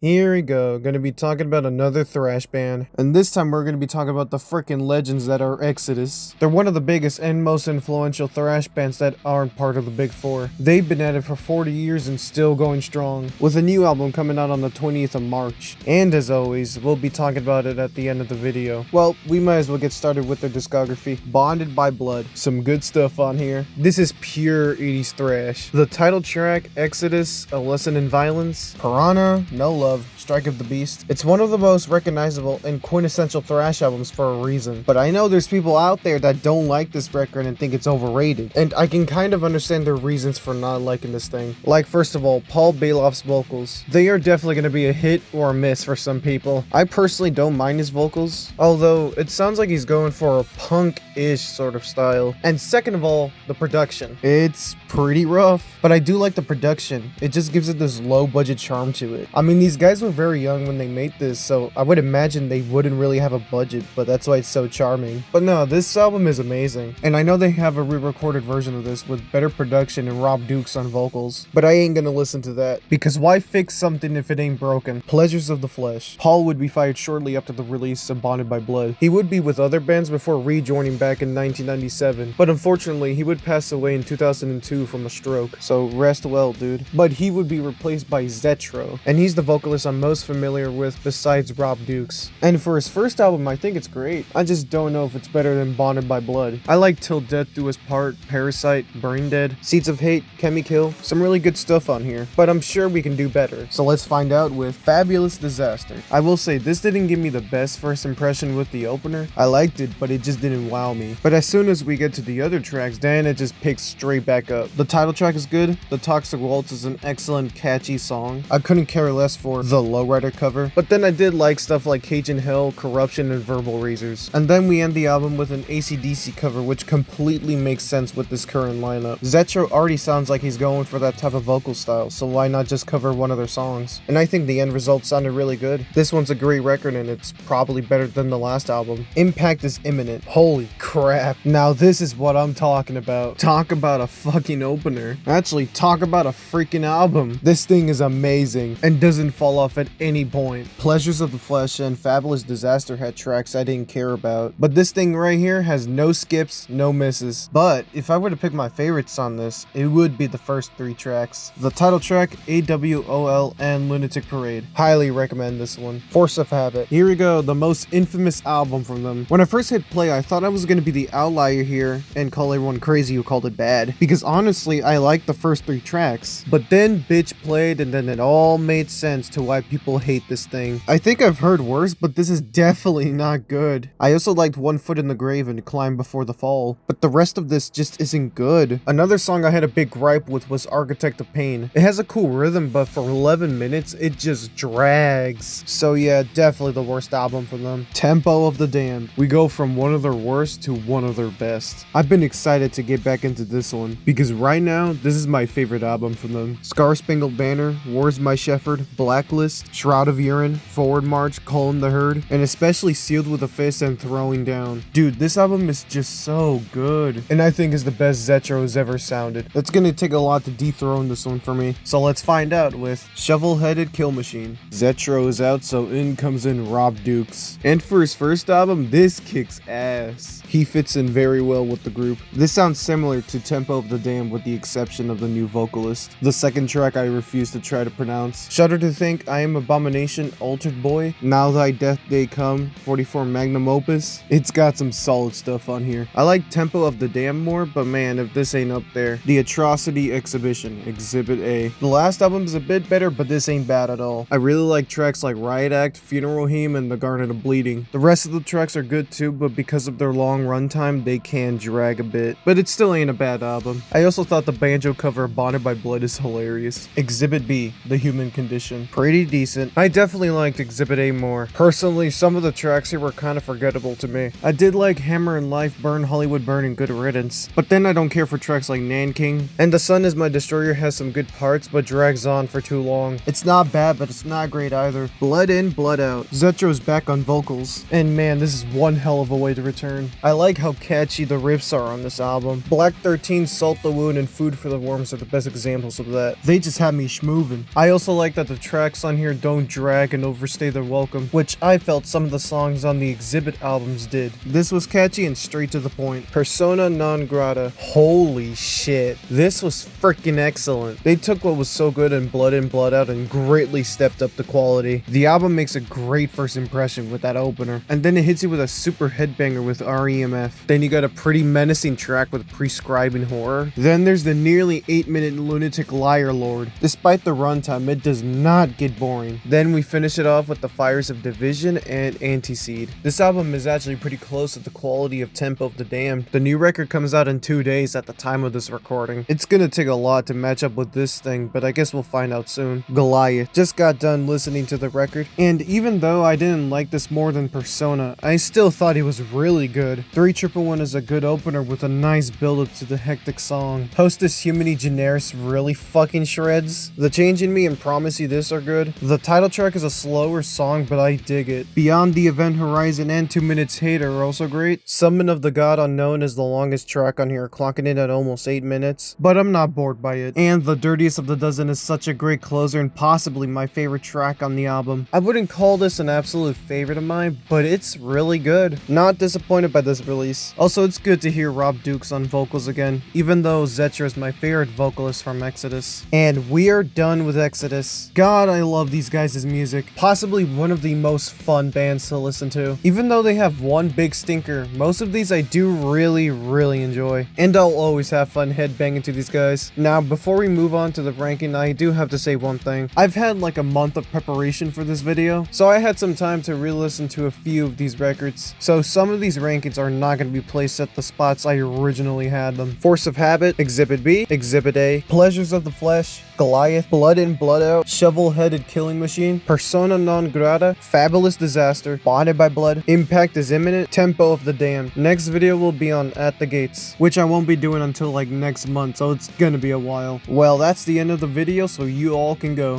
Here we go, gonna be talking about another thrash band, and this time we're gonna be talking about the frickin' legends that are Exodus. They're one of the biggest and most influential thrash bands that aren't part of the Big Four. They've been at it for 40 years and still going strong, with a new album coming out on the 20th of March. And as always, we'll be talking about it at the end of the video. Well, we might as well get started with their discography. Bonded by Blood. Some good stuff on here. This is pure 80s thrash. The title track, Exodus, A Lesson in Violence. Piranha, No Love, Strike of the Beast. It's one of the most recognizable and quintessential thrash albums for a reason. But I know there's people out there that don't like this record and think it's overrated. And I can kind of understand their reasons for not liking this thing. Like, first of all, Paul Bailoff's vocals. They are definitely going to be a hit or a miss for some people. I personally don't mind his vocals, although it sounds like he's going for a punk-ish sort of style. And second of all, the production. It's pretty rough, but I do like the production. It just gives it this low-budget charm to it. I mean, these guys were very young when they made this, so I would imagine they wouldn't really have a budget, but that's why it's so charming. But no, this album is amazing, and I know they have a re-recorded version of this with better production and Rob Dukes on vocals, but I ain't gonna listen to that, because why fix something if it ain't broken? Pleasures of the Flesh. Paul would be fired shortly after the release of Bonded by Blood. He would be with other bands before rejoining back in 1997, but unfortunately he would pass away in 2002 from a stroke, so rest well, dude. But he would be replaced by Zetro, and he's the vocalist I'm most familiar with besides Rob Dukes. And for his first album, I think it's great. I just don't know if it's better than Bonded by Blood. I like Till Death Do Us Part, Parasite, Brain Dead, Seeds of Hate, Chemi-Kill, some really good stuff on here, but I'm sure we can do better. So let's find out with Fabulous Disaster. I will say this didn't give me the best first impression with the opener. I liked it, but it just didn't wow me. But as soon as we get to the other tracks, then it just picks straight back up. The title track is good. The Toxic Waltz is an excellent, catchy song. I couldn't care less for the Lowrider cover, but then I did like stuff like Cajun Hell, Corruption, and Verbal Razors. And then we end the album with an AC/DC cover, which completely makes sense with this current lineup. Zetro already sounds like he's going for that type of vocal style, so why not just cover one of their songs? And I think the end result sounded really good. This one's a great record, and it's probably better than the last album. Impact is imminent. Holy crap. Now this is what I'm talking about. Talk about a fucking opener. Actually, talk about a freaking album. This thing is amazing and doesn't fall off at any point. Pleasures of the Flesh and Fabulous Disaster had tracks I didn't care about, but this thing right here has no skips, no misses. But if I were to pick my favorites on this, it would be the first three tracks. The title track, AWOL, and Lunatic Parade. Highly recommend this one. Force of Habit. Here we go, the most infamous album from them. When I first hit play, I thought I was going to be the outlier here and call everyone crazy who called it bad, because honestly, I liked the first three tracks. But then Bitch played, and then it all made sense to why people hate this thing. I think I've heard worse, but this is definitely not good. I also liked One Foot in the Grave and Climb Before the Fall, but the rest of this just isn't good. Another song I had a big gripe with was Architect of Pain. It has a cool rhythm, but for 11 minutes, it just drags. So yeah, definitely the worst album from them. Tempo of the Damned. We go from one of their worst to one of their best. I've been excited to get back into this one, because right now, this is my favorite album from them. Scar Spangled Banner, Where's My Shepherd, Blacklist, Shroud of Urine, Forward March, Calling the Herd, and especially Sealed with a Fist and Throwing Down. Dude, this album is just so good, and I think is the best Zetro has ever sounded. It's gonna take a lot to dethrone this one for me, so let's find out with Shovel-Headed Kill Machine. Zetro is out, so in comes in Rob Dukes. And for his first album, this kicks ass. He fits in very well with the group. This sounds similar to Tempo of the Damned with the exception of the new vocalist. The second track I refuse to try to pronounce. Shudder to Think, I Am Abomination, Altered Boy, Now Thy Death Day Come, 44 Magnum Opus. It's got some solid stuff on here. I like Tempo of the Damned more, but man, if this ain't up there. The Atrocity Exhibition, Exhibit A. The last album is a bit better, but this ain't bad at all. I really like tracks like Riot Act, Funeral Hymn, and The Garden of Bleeding. The rest of the tracks are good too, but because of their long runtime, they can drag a bit. But it still ain't a bad album. I also thought the banjo cover of Bonded by Blood is hilarious. Exhibit B, The Human Condition. Pretty decent. I definitely liked Exhibit A more. Personally, some of the tracks here were kind of forgettable to me. I did like Hammer and Life, Burn, Hollywood Burn, and Good Riddance. But then I don't care for tracks like Nanking. And The Sun Is My Destroyer has some good parts, but drags on for too long. It's not bad, but it's not great either. Blood In, Blood Out. Zetro's back on vocals. And man, this is one hell of a way to return. I like how catchy the riffs are on this album. Black 13, Salt the Wound, and Food for the Worms are the best examples of that. They just have me schmoovin'. I also like that the tracks on here don't drag and overstay their welcome, which I felt some of the songs on the Exhibit albums did. This was catchy and straight to the point. Persona non grata. Holy shit. This was freaking excellent. They took what was so good in Blood In, Blood Out and greatly stepped up the quality. The album makes a great first impression with that opener, and then it hits you with a super headbanger with REMF. Then you got a pretty menacing track with Prescribing Horror. Then there's the nearly 8-minute Lunatic Liar Lord. Despite the runtime, it does not get boring. Then we finish it off with the Fires of Division and Antiseed. This album is actually pretty close to the quality of Tempo of the Damned. The new record comes out in 2 days at the time of this recording. It's gonna take a lot to match up with this thing, but I guess we'll find out soon. Goliath. Just got done listening to the record, and even though I didn't like this more than Persona, I still thought it was really good. 3111 is a good opener with a nice build up to the hectic song. Hostess Humani Generis really fucking shreds. The Change in Me and Promise You This are good. The title track is a slower song, but I dig it. Beyond the Event Horizon and 2 Minutes Hate are also great. Summon of the God Unknown is the longest track on here, clocking in at almost 8 minutes, but I'm not bored by it. And The Dirtiest of the Dozen is such a great closer and possibly my favorite track on the album. I wouldn't call this an absolute favorite of mine, but it's really good. Not disappointed by this release. Also, it's good to hear Rob Dukes on vocals again, even though Zetra is my favorite vocalist from Exodus. And we are done with Exodus. God, I love these guys' music. Possibly one of the most fun bands to listen to. Even though they have one big stinker, most of these I do really enjoy. And I'll always have fun headbanging to these guys. Now, before we move on to the ranking, I do have to say one thing. I've had like a month of preparation for this video, so I had some time to re-listen to a few of these records. So some of these rankings are not going to be placed at the spots I originally had them. Force of Habit, Exhibit B, Exhibit A, Pleasures of the Flesh, Goliath, Blood In, Blood Out, Shovel-Headed Killing Machine, Persona Non Grata, Fabulous Disaster, Bonded by Blood, Impact is Imminent, Tempo of the Damned. Next video will be on At the Gates, which I won't be doing until like next month, so it's gonna be a while. Well, that's the end of the video, so you all can go.